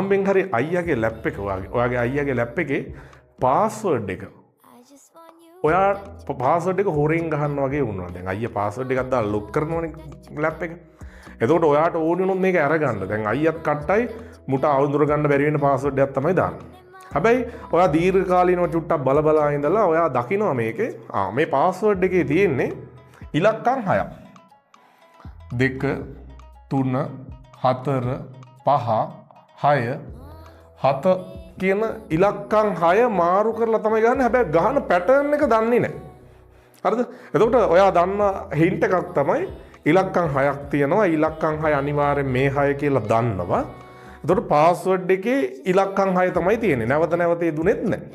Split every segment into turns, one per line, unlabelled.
අම්බෙන් හරි අයියාගේ ලැප් එක ඔයාගේ අයියාගේ ලැප් එකේ පාස්වර්ඩ් එක ඔයා පාස්වර්ඩ් එක හොරෙන් ගහන්න වගේ වුණා. දැන් අයියා පාස්වර්ඩ් එකක් දාලා ලොක් කරනවනේ ලැප් එක. එතකොට ඔයාට ඕනේ වුණොත් මේක අරගන්න. දැන් අයියත් කට්ටයි මුට අවුඳුර ගන්න බැරි වෙන පාස්වර්ඩ් එකක් තමයි දාන්නේ. හැබැයි ඔයා දීර්ඝකාලීනව චුට්ටක් බල ඉඳලා ඔයා දකිනවා මේකේ මේ පාස්වර්ඩ් එකේ තියෙන්නේ ඉලක්කම් 6ක්. 2 3 4 5 6 7 කියන ඉලක්කම් 6 මාරු කරලා තමයි ගන්න. හැබැයි ගහන පැටර්න් එක දන්නේ නැහැ. හරිද? එතකොට ඔයා දන්න හින්ට් එකක් තමයි ඉලක්කම් 6ක් තියෙනවා. ඉලක්කම් 6 අනිවාර්යෙන් මේ 6 කියලා දන්නවා. එතකොට පාස්වර්ඩ් එකේ ඉලක්කම් 6 තමයි තියෙන්නේ. නැවත නැවත දුනෙත් නැහැ.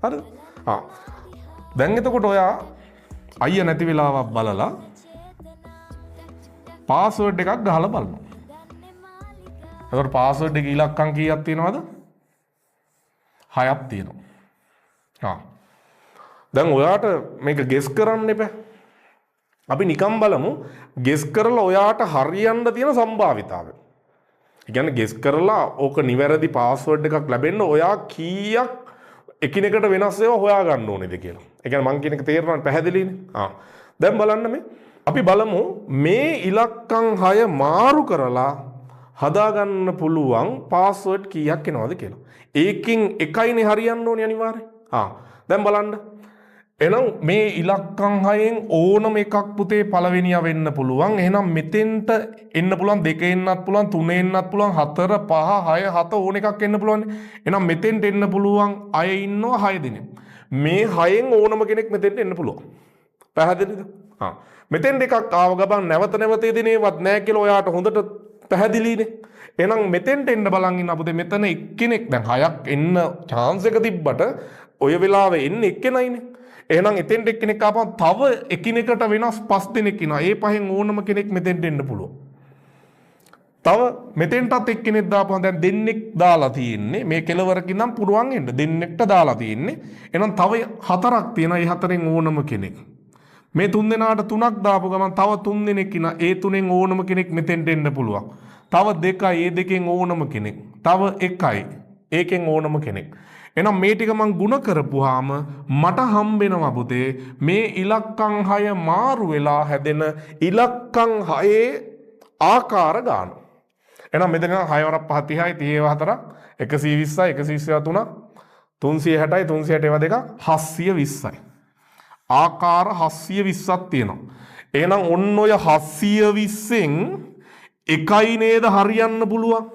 හරිද? දැන් එතකොට ඔයා අයියා නැති වෙලාවක් බලලා පාස්වර්ඩ් එකක් ගහලා බලනවා. එතකොට පාස්වර්ඩ් එකේ ඉලක්කම් කීයක් තියෙනවද? 6ක් තියෙනවා. දැන් ඔයාට මේක ගෙස් කරන්න එපා. අපි නිකම් බලමු ගෙස් කරලා ඔයාට හරියන්න තියෙන සම්භාවිතාවය. ඒ කියන්නේ ගෙස් කරලා ඕක නිවැරදි පාස්වර්ඩ් එකක් ලැබෙන්න ඔයා කීයක් එකිනෙකට වෙනස් ඒවා හොයා ගන්න ඕනේද කියලා. ඒ කියන්නේ මං කියන එක තේරෙනවද පැහැදිලිනේ? දැන් බලන්න මේ අපි බලමු මේ ඉලක්කම් 6 මාරු කරලා හදාගන්න පුළුවන් පාස්වර්ඩ් කීයක් එනවද කියලා. ඒකෙන් එකයිනේ හරියන්න ඕනේ අනිවාර්යෙන්. දැන් බලන්න. එහෙනම් මේ ඉලක්කම් 6න් ඕනම එකක් පුතේ පළවෙනියා වෙන්න පුළුවන්. එහෙනම් මෙතෙන්ට එන්න පුළුවන් 2 එන්නත් පුළුවන් 3 එන්නත් පුළුවන් 4 5 6 7 ඕන එකක් එන්න පුළුවන්. එහෙනම් මෙතෙන්ට එන්න පුළුවන් අය ඉන්නවා 6 දෙනෙක්. මේ 6න් ඕනම කෙනෙක් මෙතෙන්ට එන්න පුළුවන්. පැහැදිලිද? මෙතෙන්ට එකක් ආව ගමන් නැවත නැවත එදිනේවත් නැහැ කියලා ඔයාට හොඳට පැහැදිලිනේ. එහෙනම් මෙතෙන්ට එන්න බලන් ඉන්න අපුතේ මෙතන එක්කෙනෙක් දැන් 6ක් එන්න chance එක තිබ්බට ඔය වෙලාවේ එන්නේ එක්කෙනයිනේ. එහෙනම් එතෙන්ට එක්කෙනෙක් ආපම තව එකිනෙකට වෙනස් 5 දෙනෙක් ඉනවා. ඒ පහෙන් ඕනම කෙනෙක් මෙතෙන්ට එන්න පුළුවන්. තව මෙතෙන්ටත් එක්කෙනෙක් දාපම දැන් දෙන්නෙක් දාලා තියෙන්නේ. මේ කෙලවරක ඉඳන් පුරුවන් එන්න දෙන්නෙක්ට දාලා තියෙන්නේ. එහෙනම් තව 4ක් තියෙනවා. ඒ 4න් ඕනම කෙනෙක්. මේ 3 දෙනාට 3ක් දාපු ගමන් තව 3 දෙනෙක් ඉන්නවා. ඒ 3න් ඕනම කෙනෙක් මෙතෙන්ට එන්න පුළුවන්. තව 2යි ඒ දෙකෙන් ඕනම කෙනෙක්. තව 1යි ඒකෙන් ඕනම කෙනෙක්. එහෙනම් මේ ටික මං ಗುಣ කරපුවාම මට හම්බෙනවා පුතේ මේ ඉලක්කම් 6 මාරු වෙලා හැදෙන ඉලක්කම් 6 ආකාර ගන්න. එහෙනම් මෙතන 6 වරක් 5 30යි 30 4ක් 120යි 123ක් 360යි 360 ඒවා දෙක 720යි. ආකාර 720ක් තියෙනවා. එහෙනම් ඔන්න ඔය 720න් එකයි නේද හරියන්න පුළුවන්.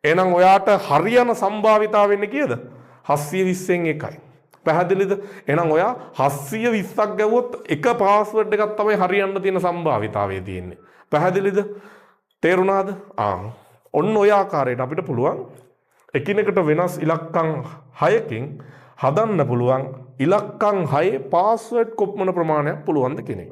එහෙනම් ඔයාට හරියන සම්භාවිතාව වෙන්නේ කීයද? 720න් එකයි. පැහැදිලිද? එහෙනම් ඔයා 720ක් ගැවුවොත් එක පාස්වර්ඩ් එකක් තමයි හරියන්න තියෙන සම්භාවිතාවය තියෙන්නේ. පැහැදිලිද? තේරුණාද? ඔන්න ඔය ආකාරයට අපිට පුළුවන් එකිනෙකට වෙනස් ඉලක්කම් 6කින් හදන්න පුළුවන් ඉලක්කම් 6 පාස්වර්ඩ් කොපමණ ප්‍රමාණයක් පුළුවන්ද කියන එක.